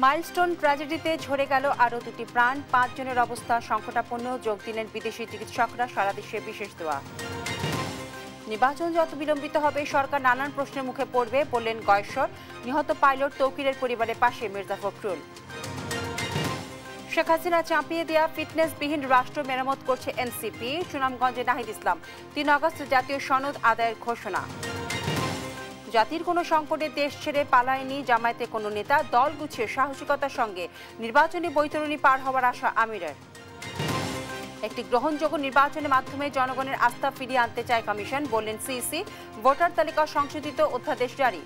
Milestone ট্র্যাজেডিতে ঝরে গেল আরও 2টি প্রাণ, 5 জনের অবস্থা সংকটাপন্ন। যোগ দিলেন বিদেশি চিকিৎসকরা, সারা দেশে বিশেষ দোয়া। নির্বাচন যত বিলম্বিত হবে সরকার নানান প্রশ্নের মুখে পড়বে, বললেন গয়েশ্বর। নিহত পাইলট তৌকিরের পরিবারের পাশে মির্জা ফখরুল। শেখ হাসিনা চাপিয়ে দেওয়া ফিটনেসবিহীন রাষ্ট্র মেরামত করছে এনসিপি। সুনামগঞ্জে নাহিদ ইসলাম। 3 আগস্ট জাতীয় সনদ আদায়ের ঘোষণা। জাতির কোনো সংকটে দেশ ছেড়ে পালায়নি জামায়াতের কোনো নেতা, দল গুছিয়ে সাহসিকতার সঙ্গে নির্বাচনী বৈতরণী পার হওয়ার আশা আমিরের। একটি গ্রহণযোগ্য নির্বাচনের মাধ্যমে জনগণের আস্থা ফিরিয়ে আনতে চায় কমিশন, বললেন সিইসি। ভোটার তালিকা সংশোধিত, অধ্যাদেশ জারি।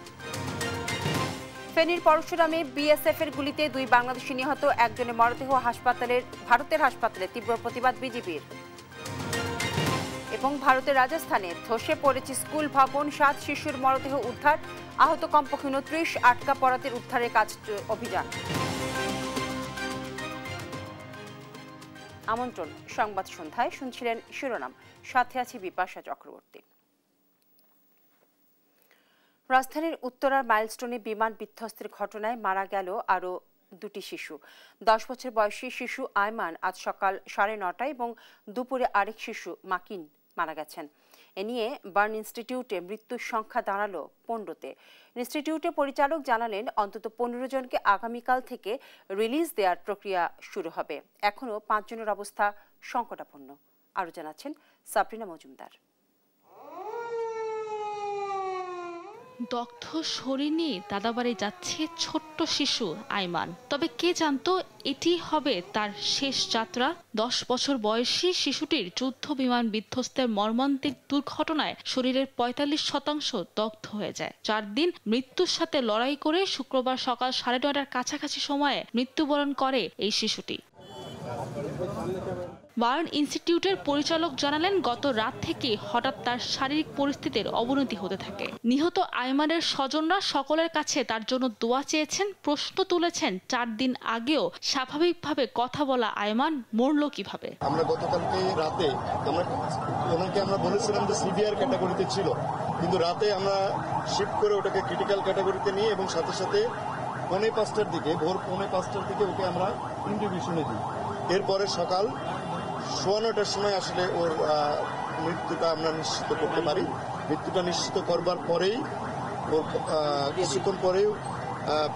ফেনীর পরশুরামে বিএসএফ এর গুলিতে 2 বাংলাদেশি নিহত, একজনের মরদেহ ভারতের হাসপাতালে, তীব্র প্রতিবাদ বিজেপির। এবং ভারতের রাজস্থানে ধসে পড়েছে স্কুল ভবন, 7 শিশুর মরদেহ উদ্ধার, আহত কমপক্ষে 29, আটকা পড়াদের উদ্ধারের কাজ অভিযান। আমন্ত্রণ সংবাদ সন্ধ্যায়, শুনছিলেন শিরোনাম, সাথে আছি বিপাশা চক্রবর্তী। রাজধানীর উত্তরার মাইলস্টোনে বিমান বিধ্বস্তের ঘটনায় মারা গেল আরও 2টি শিশু। 10 বছর বয়সী শিশু আয়মান আজ সকাল 9:30 এবং দুপুরে আরেক শিশু মাকিন মারা গেছেন। এ নিয়ে বার্ন ইনস্টিটিউটে মৃত্যুর সংখ্যা দাঁড়ালো 15-তে। ইনস্টিটিউটের পরিচালক জানালেন, অন্তত 15 জনকে আগামীকাল থেকে রিলিজ দেওয়ার প্রক্রিয়া শুরু হবে। এখনও 5 জনের অবস্থা সংকটাপন্ন। আরও জানাচ্ছেন সাবরিনা মজুমদার। দগ্ধ শরীর নিয়ে দাদাবাড়ি যাচ্ছে ছোট্ট শিশু আইমান। তবে কে জানতো এটি হবে তার শেষ যাত্রা। 10 বছর বয়সী শিশুটির যুদ্ধ বিমান বিধ্বস্তের মর্মান্তিক দুর্ঘটনায় শরীরের 45% দগ্ধ হয়ে যায়। 4 দিন মৃত্যুর সাথে লড়াই করে শুক্রবার সকাল 9:30টার কাছাকাছি সময়ে মৃত্যুবরণ করে এই শিশুটি। বার্ন ইনস্টিটিউটের পরিচালক জানালেন, গত রাত থেকে হঠাৎ তার শারীরিক পরিস্থিতির অবনতি হতে থাকে। নিহত আয়মানের স্বজনরা সকলের কাছে তার জন্য দোয়া চেয়েছেন, প্রশ্ন তুলেছেন 4 দিন আগেও স্বাভাবিকভাবে কথা বলা আয়মান মরল কিভাবে। আমরা গতকালকে রাতে ওনাকে আমরা বলেছিলাম যে সিভিয়ার ক্যাটাগরিতে ছিল, কিন্তু রাতে আমরা শিফট করে ওটাকে ক্রিটিক্যাল ক্যাটাগরিতে নিয়ে এবং সাথে সাথে ভোর 5:45টার দিকে ওকে আমরা ইন্টিউবেশনে দিই। এরপরে সকাল 9:15টার সময় আসলে ওর মৃত্যুটা আমরা নিশ্চিত করতে পারি। মৃত্যুটা নিশ্চিত করবার পরেই ওর কিছুক্ষণ পরেই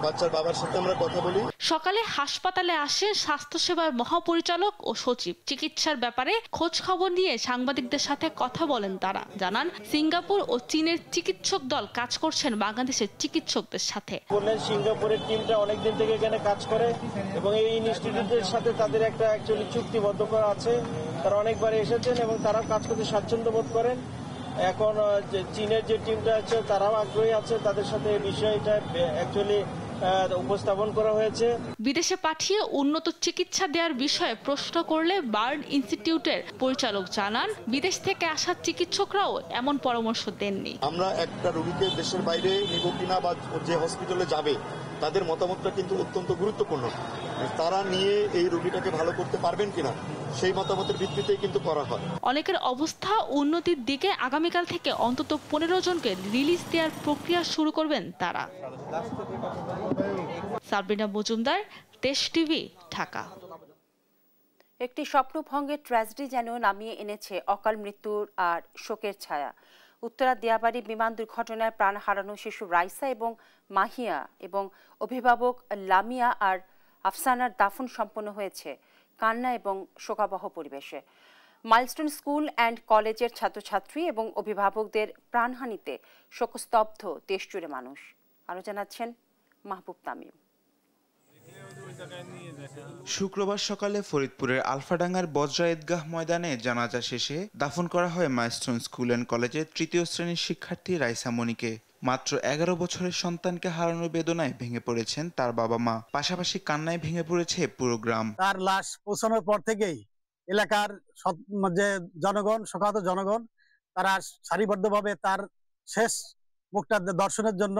বাচ্চার বাবার সাথে আমরা কথা বলি। সকালে হাসপাতালে আসেন স্বাস্থ্যসেবার মহাপরিচালক ও সচিব। চিকিৎসার ব্যাপারে খোঁজ খবর নিয়ে সাংবাদিকদের সাথে কথা বলেন তারা। জানান, সিঙ্গাপুর ও চীনের চিকিৎসক দল কাজ করছেন বাংলাদেশের চিকিৎসকদের সাথে। বললেন সিঙ্গাপুরের টিমটা অনেকদিন থেকে এখানে কাজ করে এবং এই ইনস্টিটিউটের সাথে তাদের একটা অ্যাকচুয়ালি চুক্তিবদ্ধ করা আছে। তারা অনেকবার এসেছেন এবং তারাও কাজ করতে স্বাচ্ছন্দ্য বোধ করেন। এখন চীনের যে টিমটা আছে তারাও আগ্রহী আছে, তাদের সাথে এই বিষয়টা অ্যাকচুয়ালি উপস্থাপন করা হয়েছে। বিদেশে পাঠিয়ে উন্নত চিকিৎসা দেওয়ার বিষয়ে প্রশ্ন করলে বার্ন ইনস্টিটিউটের পরিচালক জানান, বিদেশ থেকে আসা চিকিৎসকরাও এমন পরামর্শ দেননি। আমরা একটা রোগীকে দেশের বাইরে নিব কিনা বা যে হসপিটালে যাবে তাদের মতামতটা কিন্তু অত্যন্ত গুরুত্বপূর্ণ। তারা নিয়ে এই রোগীটাকে ভালো করতে পারবেন কিনা সেই মতামতের ভিত্তিতেই কিন্তু করা হয়। অনেকের অবস্থা উন্নতির দিকে আগামীকাল থেকে অন্তত 15 জনকে রিলিজ দেওয়ার প্রক্রিয়া শুরু করবেন তারা। সাবরিনা মজুমদার, দেশ টিভি, ঢাকা। একটি স্বপ্নভঙ্গের ট্র্যাজেডি যেন নামিয়ে এনেছে অকাল মৃত্যুর আর শোকের ছায়া। উত্তরা দিয়াবাড়ি বিমান দুর্ঘটনায় প্রাণ হারানো শিশু রাইসা এবং মাহিয়া এবং অভিভাবক লামিয়া আর আফসানার দাফন সম্পন্ন হয়েছে কান্না এবং শোকাবহ পরিবেশে। মাইলস্টোন স্কুল অ্যান্ড কলেজের ছাত্রছাত্রী এবং অভিভাবকদের প্রাণহানিতে শোকস্তব্ধ দেশজুড়ে মানুষ। আরও জানাচ্ছেন মাহবুব তামিম। শুক্রবার সকালে ফরিদপুরের আলফাডাঙ্গার বজরা ঈদগাহ ময়দানে জানাজা শেষে দাফন করা হয় মাইলস্টোন স্কুল অ্যান্ড কলেজের 3য় শ্রেণীর শিক্ষার্থী রাইসা মনিকে। মাত্র 11 বছরের সন্তানকে হারানোর বেদনায় ভেঙে পড়েছেন তার বাবা মা, পাশাপাশি কান্নায় ভেঙে পড়েছে পুরো গ্রাম। তার লাশ পৌঁছানোর পর থেকেই এলাকার যে জনগণ, শোকাহত জনগণ, তারা সারিবদ্ধভাবে তার শেষ মুখটা দর্শনের জন্য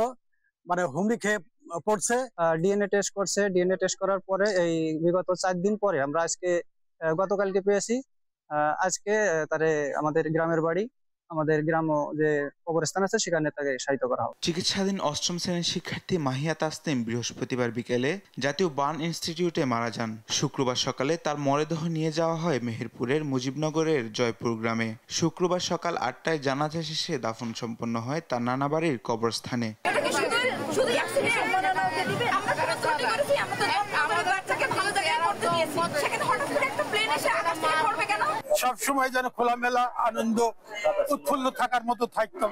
হুমড়ি খেয়ে পড়ছে। ডিএনএ টেস্ট করছে। ডিএনএ টেস্ট করার পরে এই বিগত 4 দিন পরে আমরা গতকালকে পেয়েছি। আজকে তারে আমাদের গ্রামের বাড়ি আমাদের গ্রাম্য যে কবরস্থান আছে সেখানে তাকে শায়িত করা হবে। চিকিৎসাধীন অষ্টম শ্রেণীর শিক্ষার্থী মাহিয়া তাসনিম বৃহস্পতিবার বিকেলে জাতীয় বার্ন ইনস্টিটিউটে মারা যান। শুক্রবার সকালে তার মরদেহ নিয়ে যাওয়া হয় মেহেরপুরের মুজিবনগরের জয়পুর গ্রামে। শুক্রবার সকাল 8টায় জানাজা শেষে দাফন সম্পন্ন হয় তার নানা বাড়ির কবরস্থানে। সবসময় যেন খোলামেলা আনন্দ উৎফুল্ল থাকার মতো থাকতাম,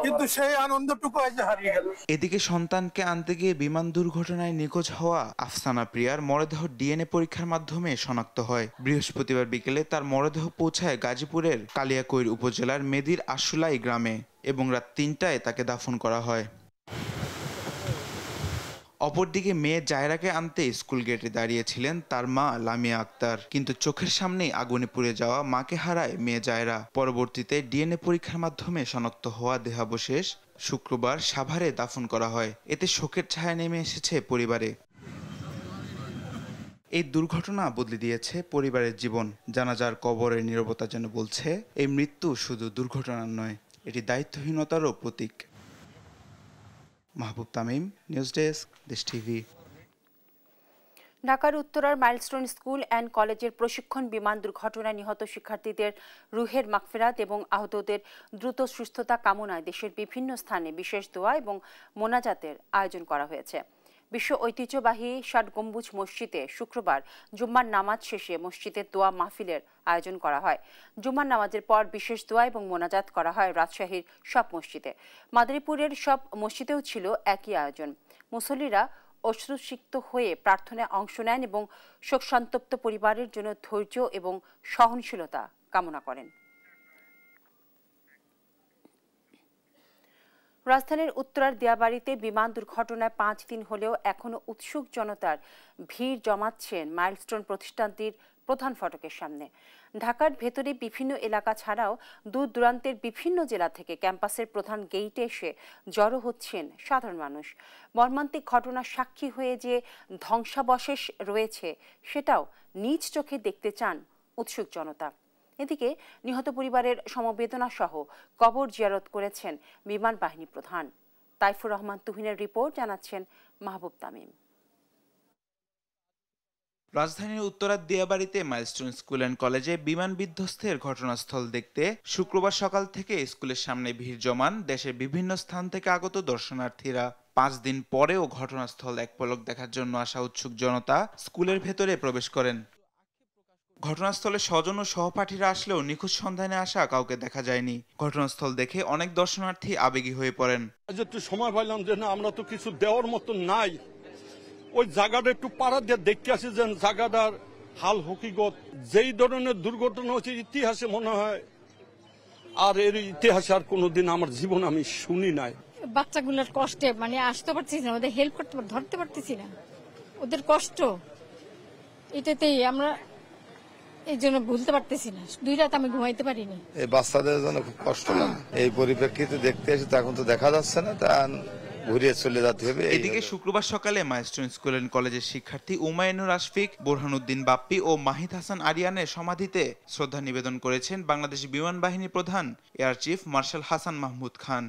কিন্তু সেই আনন্দটুকু আজ হারিয়ে গেল। এদিকে সন্তানকে আনতে গিয়ে বিমান দুর্ঘটনায় নিখোঁজ হওয়া আফসানা প্রিয়ার মরদেহ ডিএনএ পরীক্ষার মাধ্যমে শনাক্ত হয়। বৃহস্পতিবার বিকেলে তার মরদেহ পৌঁছায় গাজীপুরের কালিয়াকৈর উপজেলার মেদির আশুলাই গ্রামে এবং রাত 3টায় তাকে দাফন করা হয়। অপরদিকে মেয়ে জায়রাকে আনতে স্কুল গেটে দাঁড়িয়েছিলেন তার মা লামিয়া আক্তার, কিন্তু চোখের সামনেই আগুনে পুড়ে যাওয়া মাকে হারায় মেয়ে জায়রা। পরবর্তীতে ডিএনএ পরীক্ষার মাধ্যমে শনাক্ত হওয়া দেহাবশেষ শুক্রবার সাভারে দাফন করা হয়। এতে শোকের ছায়া নেমে এসেছে পরিবারে। এই দুর্ঘটনা বদলে দিয়েছে পরিবারের জীবন। জানাজার কবরের নীরবতা যেন বলছে, এই মৃত্যু শুধু দুর্ঘটনার নয়, এটি দায়িত্বহীনতারও প্রতীক। মাহবুব তামিম, নিউজ ডেস্ক, দেশ টিভি। ঢাকার উত্তরার মাইলস্টোন স্কুল অ্যান্ড কলেজের প্রশিক্ষণ বিমান দুর্ঘটনায় নিহত শিক্ষার্থীদের রুহের মাগফিরাত এবং আহতদের দ্রুত সুস্থতা কামনায় দেশের বিভিন্ন স্থানে বিশেষ দোয়া এবং মোনাজাতের আয়োজন করা হয়েছে। বিশ্ব ঐতিহ্যবাহী ৬০ গম্বুজ মসজিদে শুক্রবার জুম্মার নামাজ শেষে মসজিদের দোয়া মাহফিলের আয়োজন করা হয়। জুম্মার নামাজের পর বিশেষ দোয়া এবং মোনাজাত করা হয় রাজশাহীর সব মসজিদে। মাদারীপুরের সব মসজিদেও ছিল একই আয়োজন। মুসল্লিরা অশ্রুসিক্ত হয়ে প্রার্থনায় অংশ নেন এবং শোকসন্তপ্ত পরিবারের জন্য ধৈর্য এবং সহনশীলতা কামনা করেন। রাজধানীর উত্তরার দিয়াবাড়িতে বিমান দুর্ঘটনায় 5 দিন হলেও এখনো উৎসুক জনতার ভিড় জমাচ্ছেন মাইলস্টোন প্রতিষ্ঠানটির প্রধান ফটকের সামনে। ঢাকার ভেতরে বিভিন্ন এলাকা ছাড়াও দূর দূরান্তের বিভিন্ন জেলা থেকে ক্যাম্পাসের প্রধান গেইটে এসে জড়ো হচ্ছেন সাধারণ মানুষ। মর্মান্তিক ঘটনার সাক্ষী হয়ে যে ধ্বংসাবশেষ রয়েছে সেটাও নিজ চোখে দেখতে চান উৎসুক জনতা। এদিকে নিহত পরিবারের সমবেদনা সহ কবর জিয়ারত করেছেন বিমান বাহিনী প্রধান। তাইফুর রহমান তুহিনের রিপোর্ট, জানাচ্ছেন মাহবুব তামিম। রাজধানীর উত্তরার দিয়াবাড়িতে মাইলস্টোন স্কুল অ্যান্ড কলেজে বিমান বিধ্বস্তের ঘটনাস্থল দেখতে শুক্রবার সকাল থেকে স্কুলের সামনে ভিড় জমান দেশের বিভিন্ন স্থান থেকে আগত দর্শনার্থীরা। 5 দিন পরেও ঘটনাস্থল এক পলক দেখার জন্য আসা উৎসুক জনতা স্কুলের ভেতরে প্রবেশ করেন। ঘটনাস্থলে স্বজন ও সহপাঠীরা আসলেও নিখোঁজ সন্ধানে আসা কাউকে দেখা যায়নি। ঘটনাস্থল দেখে অনেক দর্শনার্থী আবেগী হয়ে পড়েন। একটু সময় পাইলাম যে না, আমরা তো কিছু দেওয়ার মতো নাই, ওই জায়গাটা একটু পাড়া দিয়ে দেখতে আসি যে জায়গাটার হাল হকিকত। যেই ধরনের দুর্ঘটনা হচ্ছে ইতিহাসে মনে হয় আর এর ইতিহাসে আর কোনোদিন আমার জীবন আমি শুনি নাই। বাচ্চাগুলোর কষ্টে মানে আসতে পারতেছি না, ওদের হেল্প করতে ধরতে পারতেছি না, ওদের কষ্ট এটাতেই আমরা এই জন্য ভুলতে পারতেছি না। 2 রাত আমি ঘুমাইতে পারিনি। এই বাচ্চাদের জন্য খুব কষ্ট লাগে। এই পরিপ্রেক্ষিতে দেখতে এসে এখন তো দেখা যাচ্ছে না, তা ঘুরিয়ে চলে যেতে হবে। এদিকে শুক্রবার সকালে মাইলস্টোন স্কুল অ্যান্ড কলেজের শিক্ষার্থী উমায়নুর আশফিক, বোরহানুদ্দিন বাপ্পি ও মাহিদ হাসান আরিয়ানের সমাধিতে শ্রদ্ধা নিবেদন করেছেন বাংলাদেশ বিমান বাহিনী প্রধান air chief marshal Hasan Mahmud Khan.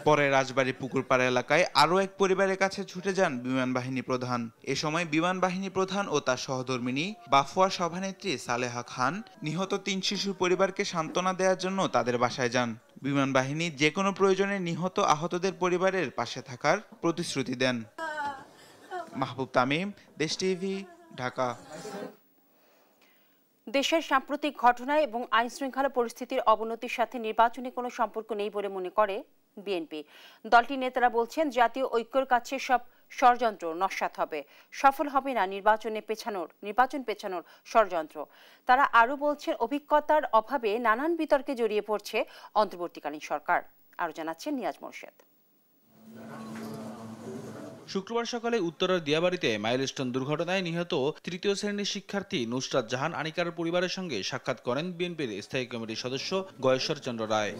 পরে রাজবাড়ী পুকুরপাড়া এলাকায় আরও এক পরিবারের কাছে ছুটে যান বিমান বাহিনী প্রধান। এ সময় বিমান বাহিনী প্রধান ও তার সহধর্মিণী বাফুয়া সভানেত্রী সালেহা খান নিহত 3 শিশুর পরিবারকে সান্ত্বনা দেওয়ার জন্য তাদের বাসায় যান। বিমান বাহিনী যে কোনো প্রয়োজনে নিহত আহতদের পরিবারের পাশে থাকার প্রতিশ্রুতি দেন। মাহবুব তামিম, দেশ টিভি, ঢাকা। দেশের সাম্প্রতিক ঘটনা এবং আইন শৃঙ্খলা পরিস্থিতির অবনতির সাথে নির্বাচনে কোনো সম্পর্ক নেই বলে মনে করে বিএনপি। দলটির নেতারা বলছেন, জাতীয় ঐক্যের কাছে সব ষড়যন্ত্র নস্যাৎ হবে, সফল হবে না নির্বাচন পেছানোর ষড়যন্ত্র। তারা আরও বলছেন, অভিজ্ঞতার অভাবে নানান বিতর্কে জড়িয়ে পড়ছে অন্তর্বর্তীকালীন সরকার। আরও জানাচ্ছেন নিয়াজ মোরশেদ। শুক্রবার সকালে উত্তরার দিয়াবাড়িতে মাইলস্টোন দুর্ঘটনায় নিহত 3য় শ্রেণীর শিক্ষার্থী নুসরাত জাহান আনিকার পরিবারের সঙ্গে সাক্ষাৎ করেন বিএনপির স্থায়ী কমিটির সদস্য গয়েশ্বর চন্দ্র রায়।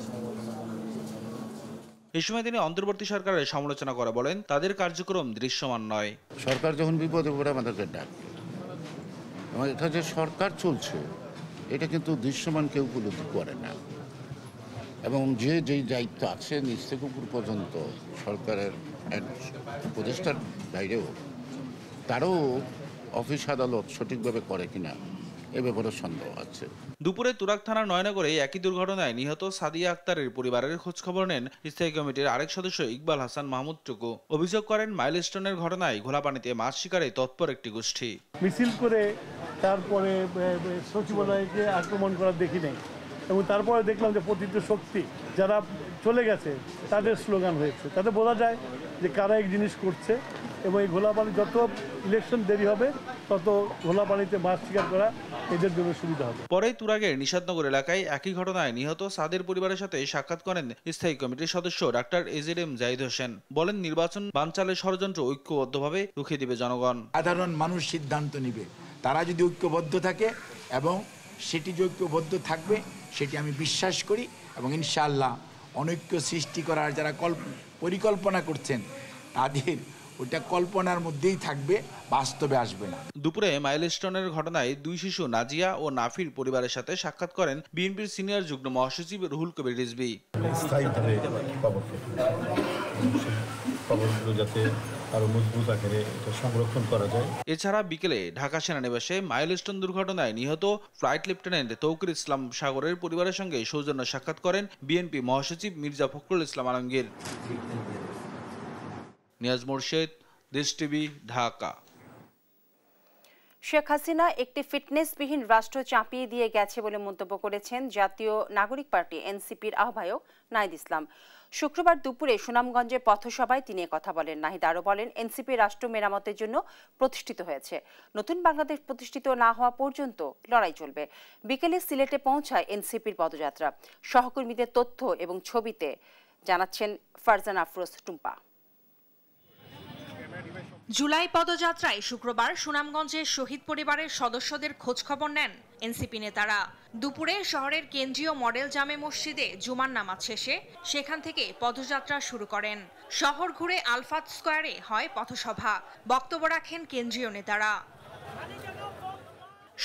এই সময় তিনি অন্তর্বর্তী সরকারের সমালোচনা করে বলেন, তাদের কার্যক্রম দৃশ্যমান নয়। সরকার যখন বিপদে পড়ে আমাদেরকে ডাকে, এটা যে সরকার চলছে এটা কিন্তু দৃশ্যমান কেউ উপলব্ধি করে না, এবং যে যেই দায়িত্ব আছে নিচ থেকে উপর পর্যন্ত সরকারের উপদেষ্টার বাইরেও তারও অফিস আদালত সঠিকভাবে করে কিনা এ ব্যাপারে সন্দেহ আছে। দুপুরে তুরাগ থানার নয়নগরে একই দুর্ঘটনায় নিহত সাদিয়া আক্তারের পরিবারের খোঁজখবর নেন স্থায়ী কমিটির আরেক সদস্য ইকবাল হাসান মাহমুদ টুকু। অভিযোগ করেন মাইলস্টোনের ঘটনায় ঘোলাপানিতে মাছ শিকারে তৎপর একটি গোষ্ঠী মিছিল করে তারপরে সচিবালয়কে আক্রমণ করা দেখি নাই, এবং তারপরে দেখলাম যে প্রতিটি শক্তি যারা চলে গেছে তাদের স্লোগান হয়েছে, তাতে বোঝা যায় যে কারা এক জিনিস করছে। এবং এই ঘোলাপানি যত ইলেকশন দেরি হবে তত ঘোলাপানিতে মাছ শিকার করা এদের জন্য সুবিধা হবে। পরে তুরাগের নিষাদনগর এলাকায় একই ঘটনায় নিহত সাদের পরিবারের সাথে সাক্ষাৎ করেন স্থায়ী কমিটির সদস্য ডাক্তার এজেডএম জাহিদ হোসেন। বলেন, নির্বাচন বানচালের ষড়যন্ত্র ঐক্যবদ্ধভাবে রুখে দিবে জনগণ। সাধারণ মানুষ সিদ্ধান্ত নিবে, তারা যদি ঐক্যবদ্ধ থাকে, এবং সেটি যে ঐক্যবদ্ধ থাকবে সেটি আমি বিশ্বাস করি, এবং ইনশাআল্লাহ অনৈক্য সৃষ্টি করার যারা পরিকল্পনা করছেন তাদের ওটা কল্পনার মধ্যেই থাকবে, বাস্তবে আসবে না। দুপুরে মাইলস্টোনের ঘটনায় দুই শিশু নাজিয়া ও নাফির পরিবারের সাথে সাক্ষাৎ করেন বিএনপির সিনিয়র যুগ্ম মহাসচিব রুহুল কবির রিজভী। খবরগুলো যাতে আরো মজবুত আকারে এটা সংরক্ষণ করা যায়। এছাড়া বিকেলে ঢাকা সেনানিবাসে মাইলস্টোন দুর্ঘটনায় নিহত ফ্লাইট লেফটেন্যান্ট তৌকির ইসলাম সাগরের পরিবারের সঙ্গে সৌজন্য সাক্ষাৎ করেন বিএনপি মহাসচিব মির্জা ফখরুল ইসলাম আলমগীর। নিয়াজ মোরশেদ, দেশ টিভি, ঢাকা। শেখ হাসিনা একটি ফিটনেসবিহীন রাষ্ট্র চাপিয়ে দিয়ে গেছে বলে মন্তব্য করেছেন জাতীয় নাগরিক পার্টি এনসিপির আহ্বায়ক নাহিদ ইসলাম। শুক্রবার দুপুরে সুনামগঞ্জে পথসভায় তিনি কথা বলেন। নাহিদ আরও বলেন, এনসিপি রাষ্ট্র মেরামতের জন্য প্রতিষ্ঠিত হয়েছে, নতুন বাংলাদেশ প্রতিষ্ঠিত না হওয়া পর্যন্ত লড়াই চলবে। বিকেলে সিলেটে পৌঁছায় এনসিপির পদযাত্রা। সহকর্মীদের তথ্য এবং ছবিতে জানাচ্ছেন ফারজানা আফরোজ টুম্পা। জুলাই পদযাত্রায় শুক্রবার সুনামগঞ্জে শহীদ পরিবারের সদস্যদের খোঁজখবর নেন এনসিপি নেতারা। দুপুরে শহরের কেন্দ্রীয় মডেল জামে মসজিদে জুমার নামাজ শেষে সেখান থেকে পদযাত্রা শুরু করেন। শহর ঘুরে আলফাত স্কয়ারে হয় পথসভা। বক্তব্য রাখেন কেন্দ্রীয় নেতারা।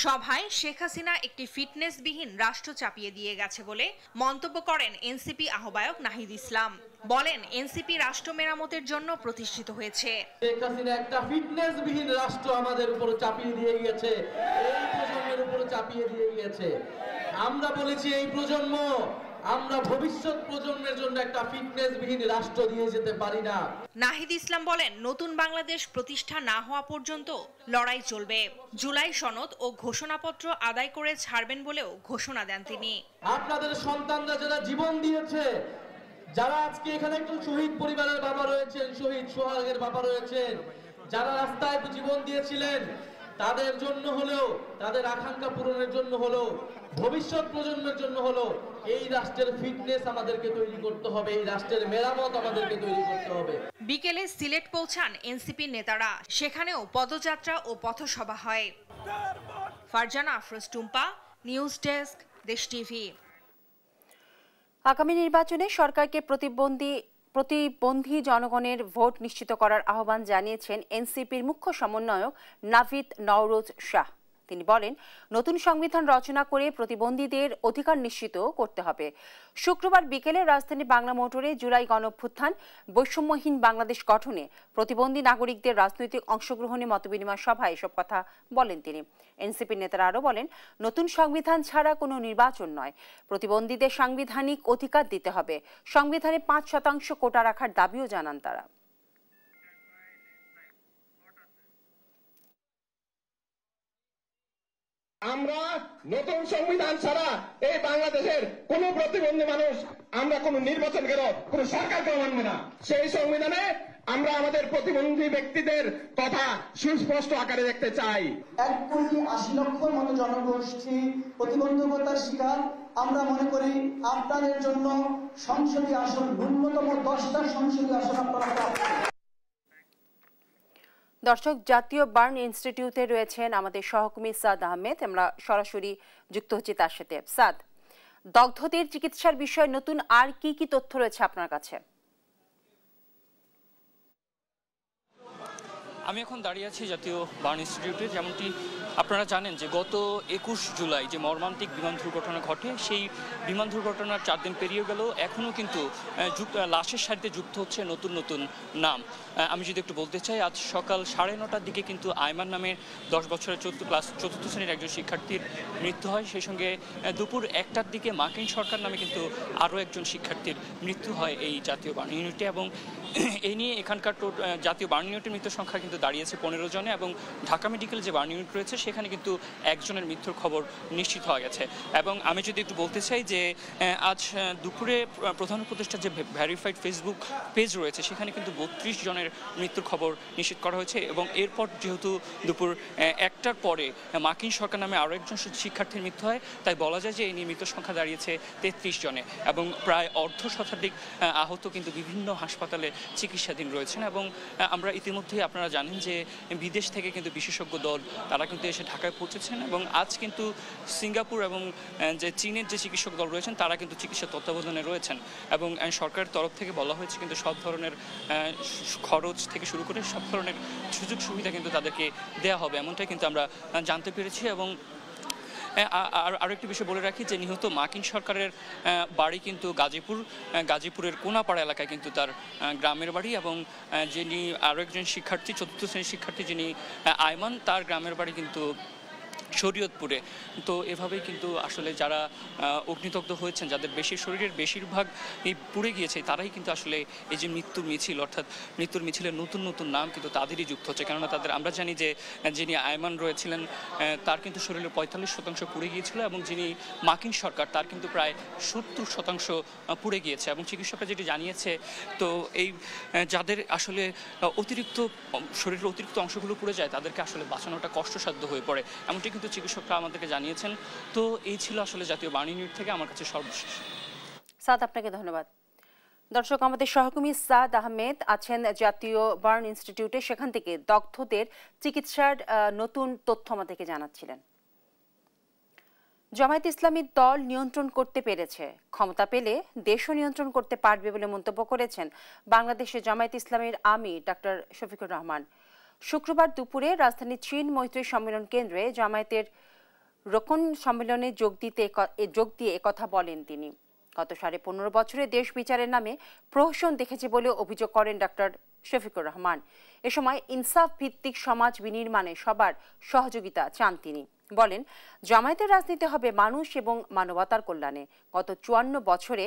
সভায় শেখ হাসিনা একটি ফিটনেসবিহীন রাষ্ট্র চাপিয়ে দিয়ে গেছে বলে মন্তব্য করেন এনসিপি আহ্বায়ক নাহিদ ইসলাম। বলেন, এনসিপি রাষ্ট্র মেরামতের জন্য প্রতিষ্ঠিত হয়েছে। শেখ হাসিনা একটা ফিটনেসবিহীন রাষ্ট্র আমাদের উপর চাপিয়ে দিয়ে গেছে, এই প্রজন্মের উপর চাপিয়ে দিয়ে গেছে। আমরা বলেছি এই প্রজন্ম, আমরা ভবিষ্যৎ প্রজন্মের জন্য একটা ফিটনেসবিহীন রাষ্ট্র দিয়ে যেতে পারি না। নাহিদ ইসলাম বলেন, নতুন বাংলাদেশ প্রতিষ্ঠা না হওয়া পর্যন্ত লড়াই চলবে। জুলাই সনদ ও ঘোষণাপত্র আদায় করে ছাড়বেন বলেও ঘোষণা দেন তিনি। আপনাদের সন্তানরা যারা জীবন দিয়েছে, যারা আজকে এখানে একজন শহীদ পরিবারের বাবা রয়েছেন, শহীদ সোহাগের বাবা রয়েছেন, যারা রাস্তায় জীবন দিয়েছিলেন, তাদের জন্য হলেও, তাদের আকাঙ্ক্ষা পূরণের জন্য হলেও, ভবিষ্যৎ প্রজন্মের জন্য হলো এই রাষ্ট্রের ফিটনেস আমাদেরকে তৈরি করতে হবে, এই রাষ্ট্রের মেরামত আমাদেরকে তৈরি করতে হবে। বিকেলে সিলেট পৌঁছান এনসিপি নেতারা। সেখানেও পদযাত্রা ও পথসভা হয়। ফারজানা আফরোজ টুম্পা, নিউজ ডেস্ক, দেশ টিভি। আগামী নির্বাচনে সরকারকে প্রতিবন্ধী জনগণের ভোট নিশ্চিত করার আহ্বান জানিয়েছেন এনসিপির মুখ্য সমন্বয়ক নাভিদ নওরোজ শাহ। তিনি বলেন, নতুন সংবিধান রচনা করে প্রতিবন্ধীদের অধিকার নিশ্চিত করতে হবে। শুক্রবার বিকেলে রাজধানী বাংলা মোটরে জুলাই গণঅভ্যুত্থান বৈষম্যহীন বাংলাদেশ গঠনে প্রতিবন্ধী নাগরিকদের রাজনৈতিক অংশগ্রহণে মতবিনিময় সভায় এসব কথা বলেন তিনি। এনসিপির নেতারা আরও বলেন, নতুন সংবিধান ছাড়া কোনো নির্বাচন নয়, প্রতিবন্ধীদের সাংবিধানিক অধিকার দিতে হবে। সংবিধানে 5% কোটা রাখার দাবিও জানান তারা। আমরা নতুন সংবিধান ছাড়া এই বাংলাদেশের কোন প্রতিবন্ধী মানুষ, আমরা কোন নির্বাচন কেন, কোন সরকার কেন মানবে না। সেই সংবিধানে আমরা আমাদের প্রতিবন্ধী ব্যক্তিদের কথা সুস্পষ্ট আকারে দেখতে চাই। 1,80,00,000 মতো জনগোষ্ঠী প্রতিবন্ধকতার শিকার। আমরা মনে করি আপনাদের জন্য সংসদীয় আসন, ন্যূনতম 10টা সংসদীয় আসন আপনারা। দর্শক, জাতীয় বার্ন ইনস্টিটিউটে রয়েছেন আমাদের সহকর্মী সাদ আহমেদ। আমরা সরাসরি যুক্ত হচ্ছি তার সাথে। সাদ, দগ্ধদের চিকিৎসার বিষয়ে নতুন আর কি কি তথ্য রয়েছে আপনার কাছে? আমি এখন দাঁড়িয়ে আছি জাতীয় বার্ন ইনস্টিটিউটে। যেমনটি আপনারা জানেন যে গত 21 জুলাই যে মর্মান্তিক বিমান দুর্ঘটনা ঘটে, সেই বিমান দুর্ঘটনার 4 দিন পেরিয়ে গেল, এখনও কিন্তু লাশের সারিতে যুক্ত হচ্ছে নতুন নতুন নাম। আমি যদি একটু বলতে চাই, আজ সকাল 9:30টার দিকে কিন্তু আইমান নামের 10 বছরের চতুর্থ শ্রেণীর একজন শিক্ষার্থীর মৃত্যু হয়। সেই সঙ্গে দুপুর 1টার দিকে মাকিন সরকার নামে কিন্তু আরও একজন শিক্ষার্থীর মৃত্যু হয় এই জাতীয় বার্ন ইউনিটে, এবং এই নিয়ে এখানকার জাতীয় বার্ন ইউনিটের মৃত্যুর সংখ্যা কিন্তু দাঁড়িয়েছে 15 জনে, এবং ঢাকা মেডিকেল যে বার্ন ইউনিট রয়েছে সেখানে কিন্তু একজনের মৃত্যুর খবর নিশ্চিত হয়ে গেছে। এবং আমি যদি একটু বলতে চাই যে আজ দুপুরে প্রধান উপদেষ্টার যে ভেরিফাইড ফেসবুক পেজ রয়েছে সেখানে কিন্তু 32 জনের মৃত্যুর খবর নিশ্চিত করা হয়েছে, এবং এরপর যেহেতু দুপুর 1টার পরে মাকিন সরকার নামে আরও একজন শিক্ষার্থীর মৃত্যু হয়, তাই বলা যায় যে এই নিয়ে মৃত্যুর সংখ্যা দাঁড়িয়েছে 33 জনে, এবং প্রায় অর্ধশতাধিক আহত কিন্তু বিভিন্ন হাসপাতালে চিকিৎসাধীন রয়েছেন। এবং আমরা ইতিমধ্যেই আপনারা জানেন যে বিদেশ থেকে কিন্তু বিশেষজ্ঞ দল তারা কিন্তু এসে ঢাকায় পৌঁছেছেন, এবং আজ কিন্তু সিঙ্গাপুর এবং যে চীনের যে চিকিৎসক দল রয়েছেন তারা কিন্তু চিকিৎসা তত্ত্বাবধানে রয়েছেন, এবং সরকারের তরফ থেকে বলা হয়েছে কিন্তু সব ধরনের খরচ থেকে শুরু করে সব ধরনের সুযোগ সুবিধা কিন্তু তাদেরকে দেওয়া হবে, এমনটাই কিন্তু আমরা জানতে পেরেছি। এবং আরও একটি বিষয় বলে রাখি যে নিহত মাকিন সরকারের বাড়ি কিন্তু গাজীপুরের কোনাপাড়া এলাকায় কিন্তু তার গ্রামের বাড়ি, এবং যিনি আরও একজন শিক্ষার্থী, চতুর্থ শ্রেণীর শিক্ষার্থী যিনি আইমান, তার গ্রামের বাড়ি কিন্তু শরীয়তপুরে। তো এভাবেই কিন্তু আসলে যারা অগ্নিদগ্ধ হয়েছেন, যাদের শরীরের বেশিরভাগ পুড়ে গিয়েছে, তারাই কিন্তু আসলে এই যে মৃত্যুর মিছিল, অর্থাৎ মৃত্যুর মিছিলের নতুন নতুন নাম কিন্তু তাদেরই যুক্ত হচ্ছে। কেননা আমরা জানি যে যিনি আয়মান রয়েছিলেন তার কিন্তু শরীরের 45% পুড়ে গিয়েছিল, এবং যিনি মাকিন সরকার তার কিন্তু প্রায় 70% পুড়ে গিয়েছে। এবং চিকিৎসকরা যেটি জানিয়েছে, তো এই যাদের আসলে শরীরের অতিরিক্ত অংশগুলো পুড়ে যায় তাদেরকে আসলে বাঁচানোটা কষ্টসাধ্য হয়ে পড়ে, এমনটি কিন্তু চিকিৎসকরা আমাদেরকে জানিয়েছেন। তো এই ছিল আসলে জাতীয় বার্ন ইউনিট থেকে আমার কাছে সর্বশেষ। সাদ, আপনাকে ধন্যবাদ। দর্শক, আমাদের সহকর্মী সাদ আহমেদ আছেন জাতীয় বার্ন ইনস্টিটিউটে, সেখান থেকে দগ্ধদের চিকিৎসার নতুন তথ্য আমাদেরকে জানাচ্ছিলেন। জামায়াত ইসলামী দল নিয়ন্ত্রণ করতে পেরেছে, ক্ষমতা পেলে দেশও নিয়ন্ত্রণ করতে পারবে বলে মন্তব্য করেছেন বাংলাদেশের জামায়াত ইসলামীর আমির ডাক্তার শফিকুর রহমান। শুক্রবার দুপুরে রাজধানীর চীন মৈত্রী সম্মেলন কেন্দ্রে জামায়াতের রোকন সম্মেলনে যোগ দিয়ে একথা বলেন তিনি। গত 15.5 বছরে দেশ বিচারের নামে প্রহসন দেখেছে বলে অভিযোগ করেন ডাক্তার শফিকুর রহমান। এ সময় ইনসাফ ভিত্তিক সমাজ বিনির্মাণে সবার সহযোগিতা চান তিনি। বলেন, জামায়াতের রাজনীতি হবে মানুষ এবং মানবতার কল্যাণে। গত 54 বছরে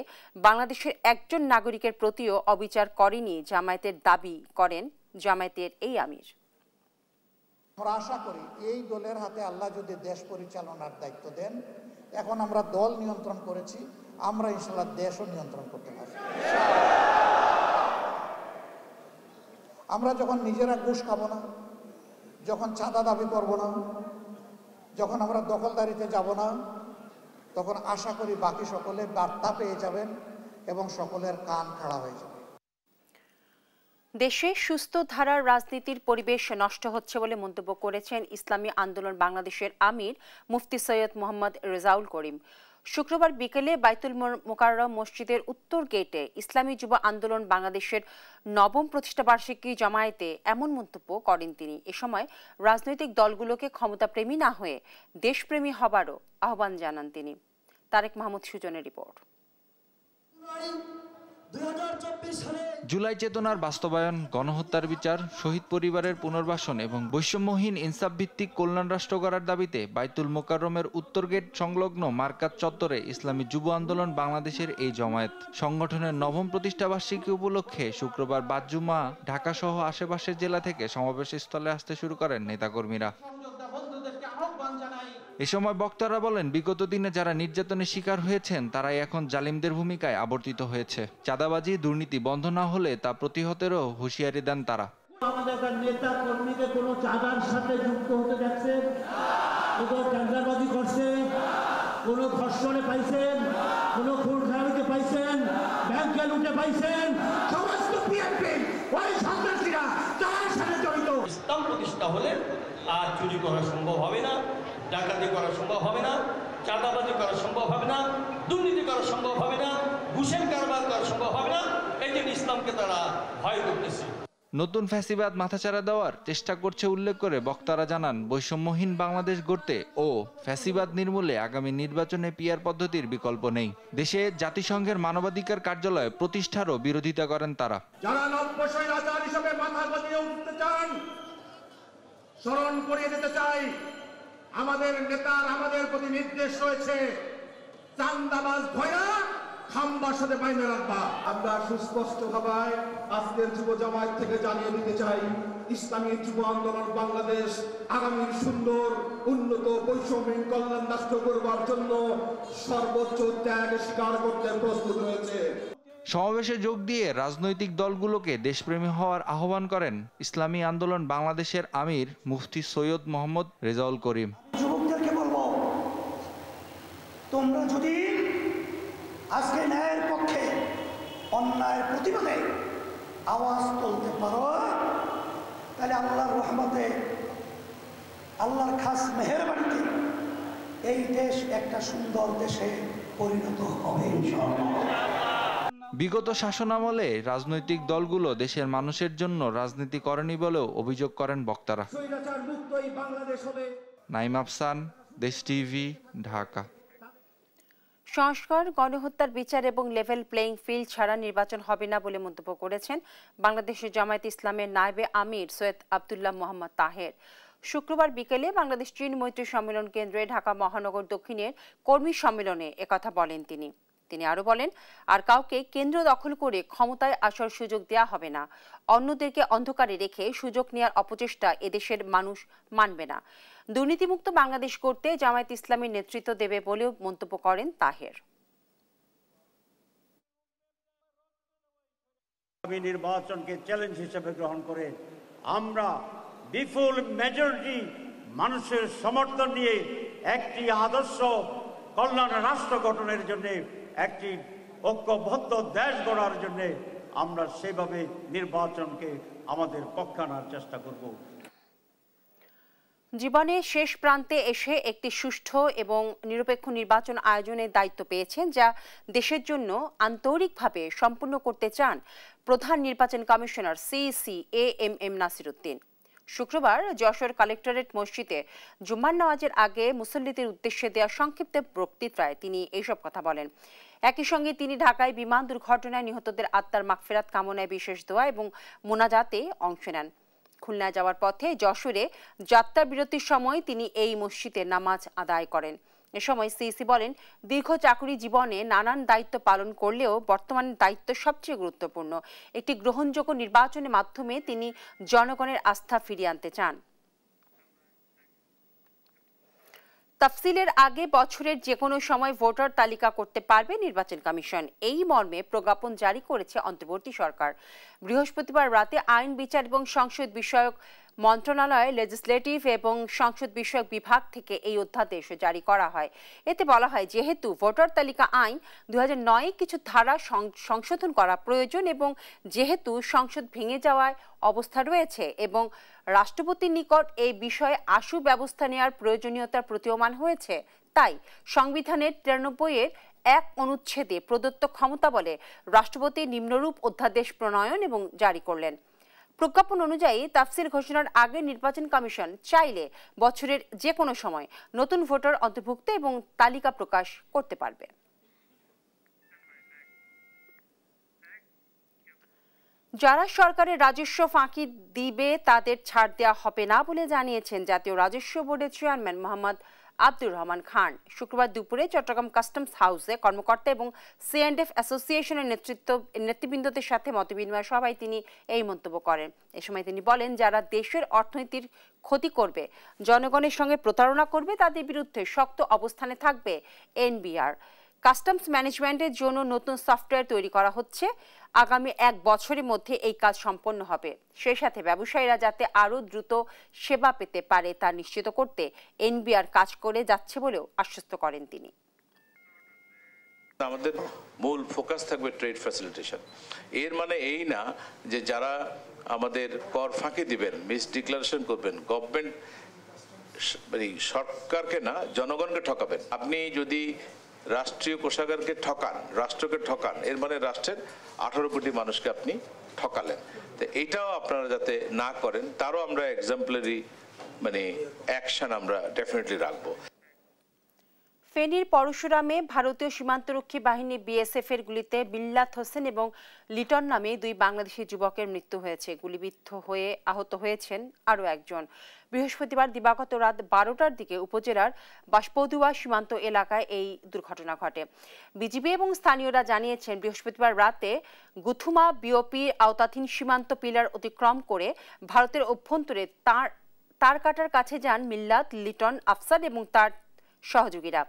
বাংলাদেশের একজন নাগরিকের প্রতিও অবিচার করেনি জামায়াতের দাবি করেন জামায়াতের এই আমির। আমরা আশা করি এই দলের হাতে আল্লাহ যদি দেশ পরিচালনার দায়িত্ব দেন, এখন আমরা দল নিয়ন্ত্রণ করেছি, আমরা ইনশাআল্লাহ দেশও নিয়ন্ত্রণ করতে পারব। আমরা যখন নিজেরা ঘুষ খাবো না, যখন চাঁদা দাবি করব না, যখন আমরা দখলদারিতে যাব না, তখন আশা করি বাকি সকলে বার্তা পেয়ে যাবেন এবং সকলের কান খাড়া হয়ে যাবে। দেশে সুস্থ ধারার রাজনীতির পরিবেশ নষ্ট হচ্ছে বলে মন্তব্য করেছেন ইসলামী আন্দোলন বাংলাদেশের আমির মুফতি সৈয়দ মোহাম্মদ রেজাউল করিম। শুক্রবার বিকেলে বাইতুল মোকাররম মসজিদের উত্তর গেটে ইসলামী যুব আন্দোলন বাংলাদেশের 9ম প্রতিষ্ঠাবার্ষিকী জামায়াতে এমন মন্তব্য করেন তিনি। এ সময় রাজনৈতিক দলগুলোকে ক্ষমতাপ্রেমী না হয়ে দেশপ্রেমী হবারও আহ্বান জানান তিনি। তারেক মাহমুদ সুজনের রিপোর্ট। জুলাই চেতনার বাস্তবায়ন, গণহত্যার বিচার, শহীদ পরিবারের পুনর্বাসন এবং বৈষম্যহীন ইনসাফ ভিত্তিক কল্যাণ রাষ্ট্র গড়ার দাবিতে বাইতুল মোকাররমের উত্তর গেট সংলগ্ন মার্কাত চত্বরে ইসলামী যুব আন্দোলন বাংলাদেশের এই জমায়েত সংগঠনের 9ম প্রতিষ্ঠাবার্ষিকী উপলক্ষে শুক্রবার বাদ-জুমা ঢাকা সহ আশেপাশের জেলা থেকে সমাবেশ স্থলে আসতে শুরু করেন নেতাকর্মীরা। এ সময় বক্তারা বলেন, বিগত দিনে যারা নির্যাতনের শিকার হয়েছেন তারাই এখন জালিমদের ভূমিকায় আবর্তিত হয়েছে। চাঁদাবাজি, দুর্নীতি বন্ধ না হলে তা প্রতিহতেরও হুঁশিয়ারি দেন তারা। আমাদের নেতা কর্মীদের কোনো চাঁদার সাথে যুক্ত হতে দেখছেন, কোনো টেন্ডারবাজি করছে, কোনো ধর্ষণে পাইছেন, কোনো খুন খারাপিতে পাইছেন, ব্যাংকে লুটে পাইছেন, সমস্ত বিএনপি ওই সন্ত্রাসীরা তার সাথে জড়িত। ইসলাম প্রতিষ্ঠা হলে আর চুরি করা সম্ভব হবে না, ডাকাতি করা সম্ভব হবে না, চাঁদাবাজি করা সম্ভব হবে না, দুর্নীতি করা সম্ভব হবে না, ঘুষের কারবার করা সম্ভব হবে না। এই জন্য ইসলামকে তারা ভয় করতেছে। নতুন ফ্যাসিবাদ মাথাচাড়া দেওয়ার চেষ্টা করছে উল্লেখ করে বক্তারা জানান, বৈষম্যহীন বাংলাদেশ গড়তে ও ফ্যাসিবাদ নির্মূলে আগামী নির্বাচনে পিআর পদ্ধতির বিকল্প নেই। দেশে জাতিসংঘের মানবাধিকার কার্যালয় প্রতিষ্ঠারও বিরোধিতা করেন তারা। যারা নব্য স্বৈরাচার হিসেবে মাথা গজিয়ে উঠতে চান, স্মরণ করিয়ে দিতে চাই, আমাদের নেতার আমাদের প্রতি নির্দেশ রয়েছে, চান্দাবাজ ভয়া খাম্বার সাথে বাইরে রাখবা। আমরা সুস্পষ্ট ভাবে আজকের যুব জামায়াত থেকে জানিয়ে দিতে চাই, ইসলামী যুব আন্দোলন বাংলাদেশ আগামীর সুন্দর উন্নত বৈষম্যহীন কল্যাণ রাষ্ট্র গড়বার জন্য সর্বোচ্চ ত্যাগ স্বীকার করতে প্রস্তুত রয়েছে। সমাবেশে যোগ দিয়ে রাজনৈতিক দলগুলোকে দেশপ্রেমী হওয়ার আহ্বান করেন ইসলামী আন্দোলন বাংলাদেশের আমির মুফতি সৈয়দ মোহাম্মদ রেজাউল করিম। যুবকদেরকে বলবো, তোমরা যদি আজকে ন্যায়ের পক্ষে অন্যায়ের প্রতিবাদে আওয়াজ তুলতে পারো, তাহলে আল্লাহর রহমতে, আল্লাহর খাস মেহেরবানিতে এই দেশ একটা সুন্দর দেশে পরিণত হবে ইনশাআল্লাহ। বিগত শাসনামলে রাজনৈতিক দলগুলো দেশের মানুষের জন্য রাজনীতি করেনি বলেও অভিযোগ করেন বক্তারা। নাইম আফসান, দেশ টিভি, ঢাকা। সংস্কার, গণহত্যার বিচার এবং লেভেল প্লেইং ফিল্ড ছাড়া নির্বাচন হবে না বলে মন্তব্য করেছেন বাংলাদেশের জামায়াতে ইসলামের নায়েবে আমির সৈয়দ আব্দুল্লাহ মোহাম্মদ তাহের। শুক্রবার বিকেলে বাংলাদেশ চীন মৈত্রী সম্মেলন কেন্দ্রে ঢাকা মহানগর দক্ষিণের কর্মী সম্মেলনে একথা বলেন তিনি। তিনি আরো বলেন, আর কাউকে কেন্দ্র দখল করে ক্ষমতায় আসার সুযোগ দেয়া হবে না। অন্যদেরকে অন্ধকারে রেখে সুযোগ নেওয়ার অপচেষ্টা এদেশের মানুষ মানবে না। দুর্নীতিমুক্ত বাংলাদেশ করতে জামায়াত ইসলামী নেতৃত্ব দেবে বলেও মন্তব্য করেন তাহের। আগামী নির্বাচনকে চ্যালেঞ্জ হিসেবে গ্রহণ করে আমরা বিপুল মেজরিটি মানুষের সমর্থন নিয়ে একটি আদর্শ কল্যাণ রাষ্ট্র গঠনের জন্য, একটি ঐক্যবদ্ধ দেশ গড়ার জন্য আমরা সেভাবে নির্বাচনকে আমাদের পক্ষে আনার চেষ্টা করব। জীবনের শেষ প্রান্তে এসে একটি সুষ্ঠু এবং নিরপেক্ষ নির্বাচন আয়োজনের দায়িত্ব পেয়েছেন, যা দেশের জন্য আন্তরিকভাবে সম্পূর্ণ করতে চান প্রধান নির্বাচন commissioner CEC AMM Nasir Uddin. শুক্রবার যশোর কালেক্টরেট মসজিদে জুম্মার নামাজের আগে মুসল্লিদের উদ্দেশ্যে দেওয়া সংক্ষিপ্ত বক্তৃতায় তিনি এইসব কথা বলেন। একই সঙ্গে তিনি ঢাকায় বিমান দুর্ঘটনায় নিহতদের আত্মার মাগফিরাত কামনায় বিশেষ দোয়া এবং মোনাজাতে অংশ নেন। খুলনা যাওয়ার পথে যশোরে যাত্রা বিরতির সময় তিনি এই মসজিদে নামাজ আদায় করেন। এ সময় সিইসি বলেন, দীর্ঘ চাকরি জীবনে নানান দায়িত্ব পালন করলেও বর্তমান দায়িত্ব সবচেয়ে গুরুত্বপূর্ণ। একটি গ্রহণযোগ্য নির্বাচনের মাধ্যমে তিনি জনগণের আস্থা ফিরিয়ে আনতে চান। তফসিলের আগে বছরের যে কোনো সময় ভোটার তালিকা করতে পারবে নির্বাচন কমিশন, এই মর্মে প্রজ্ঞাপন জারি করেছে অন্তর্বর্তী সরকার। বৃহস্পতিবার রাতে আইন, বিচার এবং সংসদ বিষয়ক মন্ত্রণালয়, লেজিসলেটিভ এবং সংসদ বিষয়ক বিভাগ থেকে এই অধ্যাদেশ জারি করা হয়। এতে বলা হয়, যেহেতু ভোটার তালিকা আইন 2009 কিছু ধারা সংশোধন করা প্রয়োজন এবং যেহেতু সংসদ ভেঙে যাওয়ার অবস্থা রয়েছে এবং রাষ্ট্রপতির নিকট এই বিষয়ে আশু ব্যবস্থা নেওয়ার প্রয়োজনীয়তার প্রতীয়মান হয়েছে, তাই সংবিধানের 93-এর 1 অনুচ্ছেদে প্রদত্ত ক্ষমতা বলে রাষ্ট্রপতি নিম্নরূপ অধ্যাদেশ প্রণয়ন এবং জারি করলেন। প্রজ্ঞাপন অনুযায়ী তাফসিল ঘোষণার আগে নির্বাচন কমিশন চাইলে বছরের যে কোনো সময় নতুন ভোটার অন্তর্ভুক্ত এবং তালিকা প্রকাশ করতে পারবে। যারা সরকারের রাজস্ব ফাঁকি দিবে তাদের ছাড় দেওয়া হবে না বলে জানিয়েছেন জাতীয় রাজস্ব বোর্ডের চেয়ারম্যান মোহাম্মদ আব্দুর রহমান খান। শুক্রবার দুপুরে চট্টগ্রাম কাস্টমস হাউসে কর্মকর্তা এবং C&F অ্যাসোসিয়েশনের নেতৃবৃন্দদের সাথে মতবিনিময় সভায় তিনি এই মন্তব্য করেন। এ সময় তিনি বলেন, যারা দেশের অর্থনীতির ক্ষতি করবে, জনগণের সঙ্গে প্রতারণা করবে, তাদের বিরুদ্ধে শক্ত অবস্থানে থাকবে NBR। কাস্টমস ম্যানেজমেন্টের জন্য নতুন সফটওয়্যার তৈরি করা হচ্ছে। আগামী 1 বছরের মধ্যে এই কাজ সম্পন্ন হবে। সেই সাথে ব্যবসায়ীরা যাতে আরও দ্রুত সেবা পেতে পারে তা নিশ্চিত করতে NBR কাজ করে যাচ্ছে বলেও আশ্বস্ত করেন তিনি। আমাদের মূল ফোকাস থাকবে ট্রেড ফ্যাসিলিটেশন। এর মানে এই না যে যারা আমাদের কর ফাঁকি দিবেন, মিস ডিক্লারেশন করবেন, গভর্নমেন্ট সরকারকে না জনগণকে ঠকাবেন। আপনি যদি রাষ্ট্রীয় কোষাগারকে ঠকান, রাষ্ট্রকে ঠকান, এর মানে রাষ্ট্রের 18 কোটি মানুষকে আপনি ঠকালেন। তো এইটাও আপনারা যাতে না করেন তারও আমরা এক্সাম্পলারি অ্যাকশন আমরা ডেফিনেটলি রাখবো। ফেনীর পরশুরামে ভারতীয় সীমান্তরক্ষী বাহিনী বিএসএফ এর গুলিতে মিল্লাত হোসেন এবং লিটন নামে 2 বাংলাদেশি যুবকের মৃত্যু হয়েছে। গুলিবিদ্ধ হয়ে আহত হয়েছেন আরও একজন। বৃহস্পতিবার দিবাগত রাত 12টার দিকে উপজেলার বাঁশপদুয়া সীমান্ত এলাকায় এই দুর্ঘটনা ঘটে। বিজিবি এবং স্থানীয়রা জানিয়েছেন বৃহস্পতিবার রাতে গুথুমা বিওপি আওতাধীন সীমান্ত পিলার অতিক্রম করে ভারতের অভ্যন্তরে তার কাটার কাছে যান মিল্লাত, লিটন, আফসার এবং তার সহযোগীরা।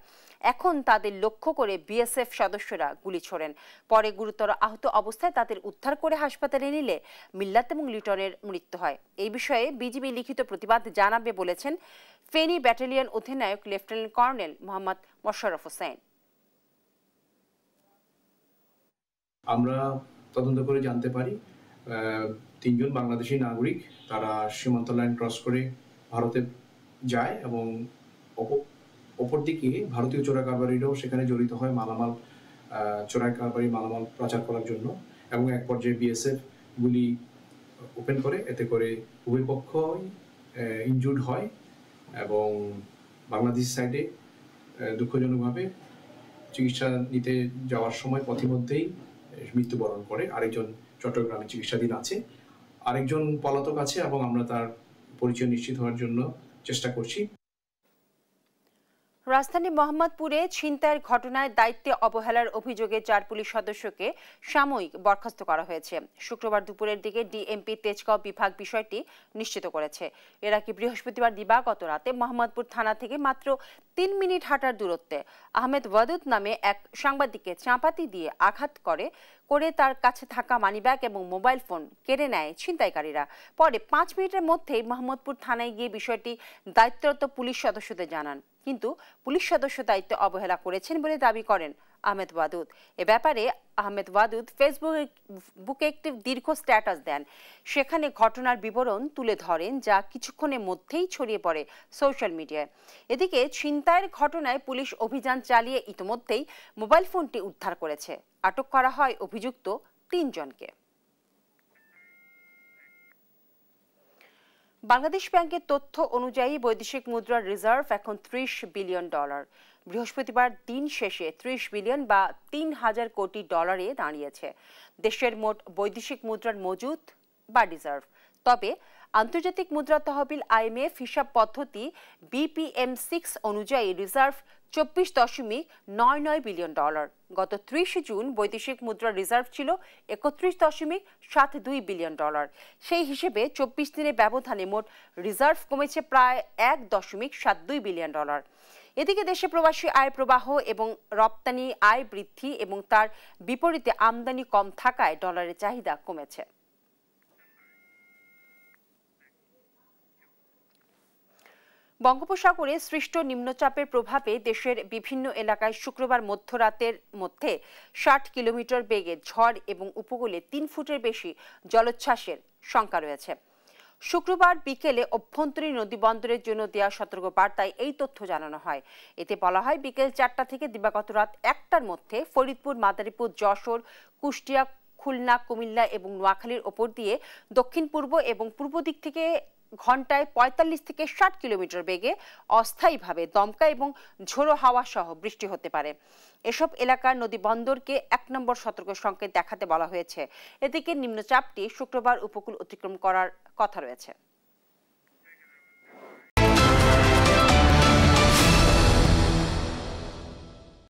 এখন তাদের লক্ষ্য করে বিএসএফ সদস্যরা গুলি ছোড়েন। পরে গুরুতর আহত অবস্থায় তাদের উদ্ধার করে হাসপাতালে নিলে মিল্লাত এবং লিটনের মৃত্যু হয়। এই বিষয়ে বিজিবি লিখিত প্রতিবাদ জানাবে বলেছেন ফেনী ব্যাটালিয়ন অধিনায়ক লেফটেন্যান্ট কর্নেল মোহাম্মদ মোশাররফ হোসেন। আমরা তদন্ত করে জানতে পারি 3 জন বাংলাদেশি নাগরিক তারা সীমান্ত লাইন ক্রস করে ভারতে যায় এবং অপরদিকে ভারতীয় চোরা কারবারিরাও সেখানে জড়িত হয় মালামাল চোরা কারবারি মালামাল পাচার করার জন্য, এবং এক পর্যায়ে বিএসএফ গুলি ওপেন করে, এতে করে উভয় পক্ষ ইনজুর্ড হয় এবং বাংলাদেশ সাইডে দুঃখজনকভাবে চিকিৎসা নিতে যাওয়ার সময় পথিমধ্যেই মৃত্যুবরণ করে। আরেকজন চট্টগ্রামে চিকিৎসাধীন আছে, আরেকজন পলাতক আছে এবং আমরা তার পরিচয় নিশ্চিত হওয়ার জন্য চেষ্টা করছি। রাজধানী মোহাম্মদপুরে ছিনতাইয়ের ঘটনায় দায়িত্বে অবহেলার অভিযোগে 4 পুলিশ সদস্যকে সাময়িক বরখাস্ত করা হয়েছে। শুক্রবার দুপুরের দিকে ডিএমপি তেজগাঁও বিভাগ বিষয়টি নিশ্চিত করেছে। এর আগে বৃহস্পতিবার দিবাগত রাতে মোহাম্মদপুর থানা থেকে মাত্র 3 মিনিট হাঁটার দূরত্বে আহমেদ ওয়াদুদ নামে এক সাংবাদিককে চাপাতি দিয়ে আঘাত করে তার কাছে থাকা মানিব্যাগ এবং মোবাইল ফোন কেড়ে নেয় ছিনতাইকারীরা। পরে 5 মিনিটের মধ্যেই মোহাম্মদপুর থানায় গিয়ে বিষয়টি দায়িত্বরত পুলিশ সদস্যদের জানান, কিন্তু পুলিশ সদস্য দায়িত্ব অবহেলা করেছেন বলে দাবি করেন আহমেদ ওয়াদুদ। এ ব্যাপারে আহমেদ ওয়াদুদ ফেসবুকে একটি দীর্ঘ স্ট্যাটাস দেন। সেখানে ঘটনার বিবরণ তুলে ধরেন, যা কিছুক্ষণের মধ্যেই ছড়িয়ে পড়ে সোশ্যাল মিডিয়ায়। এদিকে ছিনতাইয়ের ঘটনায় পুলিশ অভিযান চালিয়ে ইতিমধ্যেই মোবাইল ফোনটি উদ্ধার করেছে। আটক করা হয় অভিযুক্ত 3 জনকে। বাংলাদেশ ব্যাংকের তথ্য অনুযায়ী বৈদেশিক মুদ্রার রিজার্ভ এখন $30 বিলিয়ন। বৃহস্পতিবার দিন শেষে 30 বিলিয়ন বা 3000 কোটি ডলারে দাঁড়িয়েছে দেশের মোট বৈদেশিক মুদ্রার মজুদ বা রিজার্ভ। তবে আন্তর্জাতিক মুদ্রা তহবিল IMF হিসাব পদ্ধতি BPM6 অনুযায়ী রিজার্ভ $24.99 বিলিয়ন। গত 30 জুন বৈদেশিক মুদ্রার রিজার্ভ ছিল $31.72 বিলিয়ন। সেই হিসেবে 24 দিনের ব্যবধানে মোট রিজার্ভ কমেছে প্রায় $1.72 বিলিয়ন। এদিকে দেশে প্রবাসী আয় প্রবাহ এবং রপ্তানি আয় বৃদ্ধি এবং তার বিপরীতে আমদানি কম থাকায় ডলারের চাহিদা কমেছে। বঙ্গোপসাগরে সৃষ্ট নিম্নচাপের প্রভাবে দেশের বিভিন্ন এলাকায় শুক্রবার মধ্যরাতের মধ্যে 60 কিলোমিটার বেগে ঝড় এবং উপকূলে 3 ফুটের বেশি জলোচ্ছ্বাসের শঙ্কা রয়েছে। শুক্রবার বিকেলে অভ্যন্তরীণ নদী বন্দরের জন্য দেওয়া সতর্ক বার্তায় এই তথ্য জানানো হয়। এতে বলা হয় বিকেল 4টা থেকে দিবাগত রাত 1টার মধ্যে ফরিদপুর, মাদারীপুর, যশোর, কুষ্টিয়া, খুলনা, কুমিল্লা এবং নোয়াখালীর ওপর দিয়ে দক্ষিণ পূর্ব এবং পূর্ব দিক থেকে ঘন্টায় 45 থেকে 60 কিলোমিটার বেগে অস্থায়ীভাবে দমকা এবং ঝোড়ো হাওয়া সহ বৃষ্টি হতে পারে। এসব এলাকার নদী বন্দরকে 1 নম্বর সতর্ক সংকেত দেখাতে বলা হয়েছে। এদিকে নিম্নচাপটি শুক্রবার উপকূল অতিক্রম করার কথা রয়েছে।